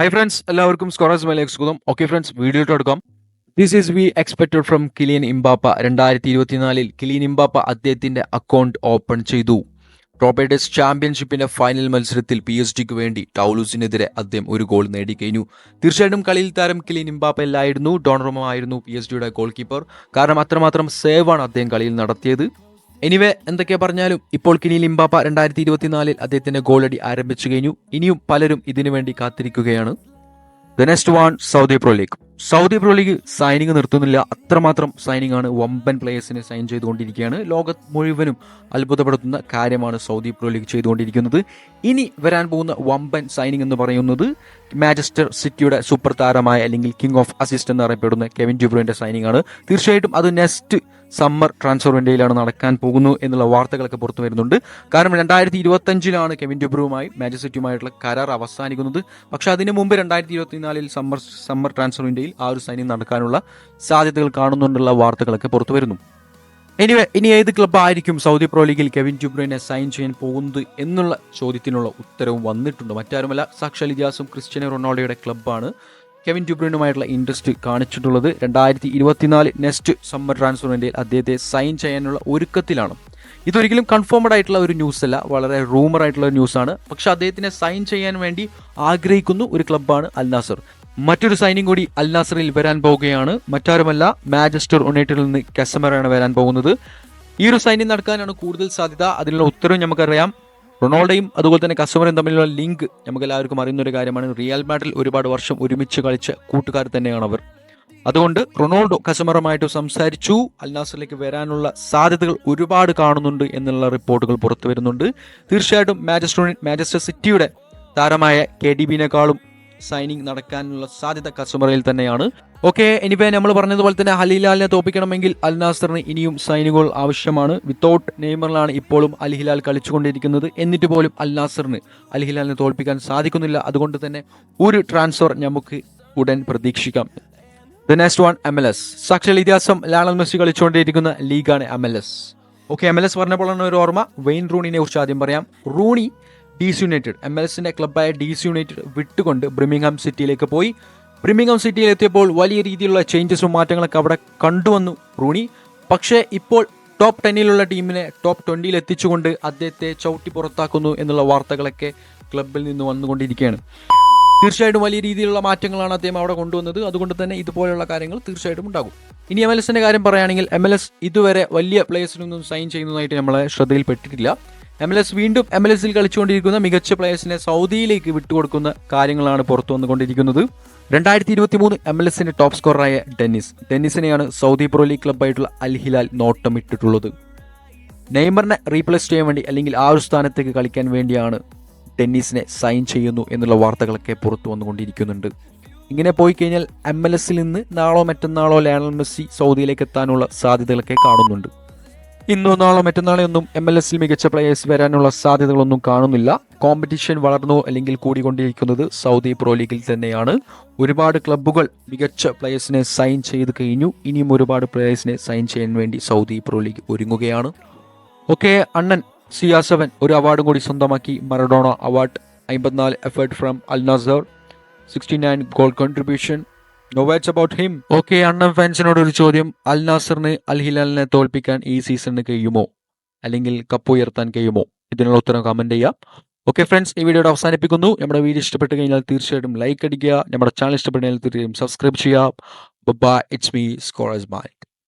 Hi friends, എല്ലാവർക്കും scorers മേലേക്ക് സ്വാഗതം. ഓക്കെ ഫ്രണ്ട്സ്, വീഡിയോയിലോട്ട് എടുക്കാം. This is we expected from Kylian Mbappe. 2024 Kylian Mbappe അദ്ദേഹത്തിന്റെ അക്കൗണ്ട് ഓപ്പൺ ചെയ്തു. റോബേർട്ടസ് ചാമ്പ്യൻഷിപ്പിന്റെ ഫൈനൽ മത്സരത്തിൽ PSG വേണ്ടി ടൗലൂസിനെതിരെ അദ്ദേഹം ഒരു ഗോൾ നേടിക്കഴിഞ്ഞു. തീർച്ചയായിട്ടും കളിയിൽ താരം കിലിയൻ ഇംബാപ്പ അല്ലായിരുന്നു, ഡോണറുമ ആയിരുന്നു PSG ഗോൾ കീപ്പർ. കാരണം അത്രമാത്രം സേവാണ് അദ്ദേഹം കളിയിൽ നടത്തിയത്. എനിവേ, എന്തൊക്കെയാ പറഞ്ഞാലും ഇപ്പോൾ കിലിയൻ ഇംബാപ്പ 2024 അദ്ദേഹത്തിന്റെ ഗോളടി ആരംഭിച്ചു കഴിഞ്ഞു. ഇനിയും പലരും ഇതിനു വേണ്ടി കാത്തിരിക്കുകയാണ്. The next one, Saudi pro League signing നിർത്തുന്നില്ല. അത്രമാത്രം സൈനിങ് ആണ്, വമ്പൻ പ്ലേയേഴ്സിനെ സൈൻ ചെയ്തുകൊണ്ടിരിക്കുകയാണ്. ലോകത്ത് മുഴുവനും അത്ഭുതപ്പെടുത്തുന്ന കാര്യമാണ് സൗദി പ്രോ ലീഗ് ചെയ്തുകൊണ്ടിരിക്കുന്നത്. ഇനി വരാൻ പോകുന്ന വമ്പൻ സൈനിങ് എന്ന് പറയുന്നത് മാഞ്ചസ്റ്റർ സിറ്റിയുടെ സൂപ്പർ താരമായ അല്ലെങ്കിൽ കിങ് ഓഫ് അസിസ്റ്റ് എന്നറിയപ്പെടുന്ന കെവിൻ ഡി ബ്രൂയിന്റെ സൈനിങ് ആണ്. തീർച്ചയായിട്ടും അത് നെക്സ്റ്റ് സമ്മർ ട്രാൻസ്ഫർ വിൻഡോയിലാണ് നടക്കാൻ പോകുന്നു എന്നുള്ള വാർത്തകളൊക്കെ പുറത്തു വരുന്നുണ്ട്. കാരണം 2025 കെവിൻ ഡി ബ്രൂയുമായി മാഞ്ചസ്റ്റർ സിറ്റിയുമായിട്ടുള്ള കരാർ അവസാനിക്കുന്നത്. പക്ഷെ അതിനു മുമ്പ് 2024 സമ്മർ ട്രാൻസ്ഫർ വിൻഡോയിൽ ആ ഒരു സൈനിങ് നടക്കാനുള്ള സാധ്യതകൾ കാണുന്നുണ്ടുള്ള വാർത്തകളൊക്കെ പുറത്തു വരുന്നു. ഇനി ഏത് ക്ലബ്ബ് ആയിരിക്കും സൗദി പ്രോ ലീഗിൽ കെവിൻ ഡി ബ്രൂയിനെ സൈൻ ചെയ്യാൻ പോകുന്നത് എന്നുള്ള ചോദ്യത്തിനുള്ള ഉത്തരവും വന്നിട്ടുണ്ട്. മറ്റാരുമല്ല, സാക്ഷാൽ ഇതിഹാസം ക്രിസ്ത്യാനോ റൊണാൾഡോയുടെ ക്ലബ്ബാണ് കെവിൻ ഡി ബ്രൂയിനുമായിട്ടുള്ള ഇൻട്രസ്റ്റ് കാണിച്ചിട്ടുള്ളത്. 2024 നെക്സ്റ്റ് സമ്മർ ട്രാൻസ്ഫർ വിൻഡോയിൽ അദ്ദേഹത്തെ സൈൻ ചെയ്യാനുള്ള ഒരുക്കത്തിലാണ്. ഇതൊരിക്കലും കൺഫേംഡ് ആയിട്ടുള്ള ഒരു ന്യൂസ് അല്ല, വളരെ റൂമർ ആയിട്ടുള്ള ന്യൂസാണ്. പക്ഷെ അദ്ദേഹത്തിനെ സൈൻ ചെയ്യാൻ വേണ്ടി ആഗ്രഹിക്കുന്ന ഒരു ക്ലബ്ബാണ് അൽ നാസർ. മറ്റൊരു സൈനിങ് കൂടി അൽ നാസറിൽ വരാൻ പോവുകയാണ്. മറ്റാരുമല്ല, മാഞ്ചസ്റ്റർ യുണൈറ്റഡിൽ നിന്ന് കസമറയാണ് വരാൻ പോകുന്നത്. ഈ ഒരു സൈനിങ് നടക്കാനാണ് കൂടുതൽ സാധ്യത. അതിനുള്ള ഉത്തരവും നമുക്കറിയാം. റൊണാൾഡോയും അതുപോലെ തന്നെ കസമറയും തമ്മിലുള്ള ലിങ്ക് നമുക്ക് എല്ലാവർക്കും അറിയുന്ന ഒരു കാര്യമാണ്. റിയൽ മാഡ്രിഡിൽ ഒരുപാട് വർഷം ഒരുമിച്ച് കളിച്ച കൂട്ടുകാർ തന്നെയാണ് അവർ. അതുകൊണ്ട് റൊണാൾഡോ കസമറുമായിട്ട് സംസാരിച്ചു. അൽ നാസറിലേക്ക് വരാനുള്ള സാധ്യതകൾ ഒരുപാട് കാണുന്നുണ്ട് എന്നുള്ള റിപ്പോർട്ടുകൾ പുറത്തു വരുന്നുണ്ട്. തീർച്ചയായിട്ടും മാഞ്ചസ്റ്റർ സിറ്റിയുടെ താരമായ KDBനേക്കാളും സൈനിങ് നടക്കാനുള്ള സാധ്യത കസമറയിൽ തന്നെയാണ്. ഓക്കെ, എനിവേ, നമ്മൾ പറഞ്ഞതുപോലെ തന്നെ അൽ ഹിലാലിനെ തോപ്പിക്കണമെങ്കിൽ അൽ നാസറിന് ഇനിയും സൈനികകൾ ആവശ്യമാണ്. വിത്തൗട്ട് നെയ്മറിലാണ് ഇപ്പോഴും അൽ ഹിലാൽ കളിച്ചുകൊണ്ടിരിക്കുന്നത്. എന്നിട്ട് പോലും അൽ നാസറിന് അൽ ഹിലാലിനെ തോൽപ്പിക്കാൻ സാധിക്കുന്നില്ല. അതുകൊണ്ട് തന്നെ ഒരു ട്രാൻസ്ഫർ നമുക്ക് ഉടൻ പ്രതീക്ഷിക്കാം. The next one, MLS. സാക്ഷാൽ ഇതിഹാസം ലയണൽ മെസ്സി കളിച്ചുകൊണ്ടിരിക്കുന്ന ലീഗാണ് MLS. ഓക്കെ, MLS പറഞ്ഞപ്പോഴാണ് ഒരു ഓർമ്മ. വെയിൻ റൂണിനെ കുറിച്ച് ആദ്യം പറയാം. റൂണി DC യുണൈറ്റഡ്, MLS ക്ലബ്ബായ DC യുണൈറ്റഡ് വിട്ടുകൊണ്ട് ബ്രിമിംഗ്ഹാം സിറ്റിയിലേക്ക് പോയി. ബ്രിമിംഗ്ഹാം സിറ്റിയിൽ എത്തിയപ്പോൾ വലിയ രീതിയിലുള്ള ചേഞ്ചസും മാറ്റങ്ങളൊക്കെ അവിടെ കണ്ടുവന്നു റൂണി. പക്ഷേ ഇപ്പോൾ ടോപ്പ് 10 ടീമിനെ ടോപ്പ് 20 എത്തിച്ചുകൊണ്ട് അദ്ദേഹത്തെ ചവിട്ടി പുറത്താക്കുന്നു എന്നുള്ള വാർത്തകളൊക്കെ ക്ലബ്ബിൽ നിന്ന് വന്നുകൊണ്ടിരിക്കുകയാണ്. തീർച്ചയായിട്ടും വലിയ രീതിയിലുള്ള മാറ്റങ്ങളാണ് അദ്ദേഹം അവിടെ കൊണ്ടുവന്നത്. അതുകൊണ്ട് തന്നെ ഇതുപോലെയുള്ള കാര്യങ്ങൾ തീർച്ചയായിട്ടും ഉണ്ടാകും. ഇനി MLS കാര്യം പറയുകയാണെങ്കിൽ MLS ഇതുവരെ വലിയ പ്ലേയേഴ്സിനൊന്നും സൈൻ ചെയ്യുന്നതായിട്ട് നമ്മളെ ശ്രദ്ധയിൽപ്പെട്ടിട്ടില്ല. MLS വീണ്ടും MLS കളിച്ചുകൊണ്ടിരിക്കുന്ന മികച്ച പ്ലേയേഴ്സിനെ സൗദിയിലേക്ക് വിട്ടുകൊടുക്കുന്ന കാര്യങ്ങളാണ് പുറത്തു വന്നുകൊണ്ടിരിക്കുന്നത്. 2023 MLS ടോപ്പ് സ്കോററായ ഡെന്നിസിനെയാണ് സൗദി പ്രോ ലീഗ് ക്ലബ്ബായിട്ടുള്ള അൽ ഹിലാൽ നോട്ടമിട്ടിട്ടുള്ളത്. നെയ്മറിനെ റീപ്ലേസ് ചെയ്യാൻ വേണ്ടി അല്ലെങ്കിൽ ആ ഒരു സ്ഥാനത്തേക്ക് കളിക്കാൻ വേണ്ടിയാണ് ഡെന്നിസിനെ സൈൻ ചെയ്യുന്നു എന്നുള്ള വാർത്തകളൊക്കെ പുറത്തു വന്നുകൊണ്ടിരിക്കുന്നുണ്ട്. ഇങ്ങനെ പോയി കഴിഞ്ഞാൽ MLS നിന്ന് നാളോ മറ്റന്നാളോ ലയണൽ മെസ്സി സൗദിയിലേക്ക് എത്താനുള്ള സാധ്യതകളൊക്കെ കാണുന്നുണ്ട്. ഇന്നോ നാളോ മറ്റന്നാളെ ഒന്നും MLS മികച്ച പ്ലേയേഴ്സ് വരാനുള്ള സാധ്യതകളൊന്നും കാണുന്നില്ല. കോമ്പറ്റീഷൻ വളർന്നോ അല്ലെങ്കിൽ കൂടിക്കൊണ്ടിരിക്കുന്നത് സൗദി പ്രോ ലീഗിൽ തന്നെയാണ്. ഒരുപാട് ക്ലബ്ബുകൾ മികച്ച പ്ലേയേഴ്സിനെ സൈൻ ചെയ്ത് കഴിഞ്ഞു. ഇനിയും ഒരുപാട് പ്ലേയേഴ്സിനെ സൈൻ ചെയ്യാൻ വേണ്ടി സൗദി പ്രോ ലീഗ് ഒരുങ്ങുകയാണ്. ഓക്കെ, അണ്ണൻ CR7 ഒരു അവാർഡും കൂടി സ്വന്തമാക്കി. Maradona award. 54 effort from Al Nassr, 69 goal contribution. No words about him. Okay, അണ്ണൻ ഫാൻസിനോട് ഒരു ചോദ്യം. അൽ നാസറിന് അൽ ഹിലാലിനെ തോൽപ്പിക്കാൻ ഈ സീസണിന് കഴിയുമോ, അല്ലെങ്കിൽ കപ്പ് ഉയർത്താൻ കഴിയുമോ? ഇതിനുള്ള ഉത്തരം കമന്റ് ചെയ്യാം. ഓക്കെ ഫ്രണ്ട്സ്, ഈ വീഡിയോ അവസാനിപ്പിക്കുന്നു. നമ്മുടെ വീഡിയോ ഇഷ്ടപ്പെട്ട് കഴിഞ്ഞാൽ തീർച്ചയായിട്ടും ലൈക്ക് അടിക്കുക. നമ്മുടെ ചാനൽ ഇഷ്ടപ്പെട്ടെങ്കിൽ തീർച്ചയായും സബ്സ്ക്രൈബ് ചെയ്യുക. Bye, it's me scorers by.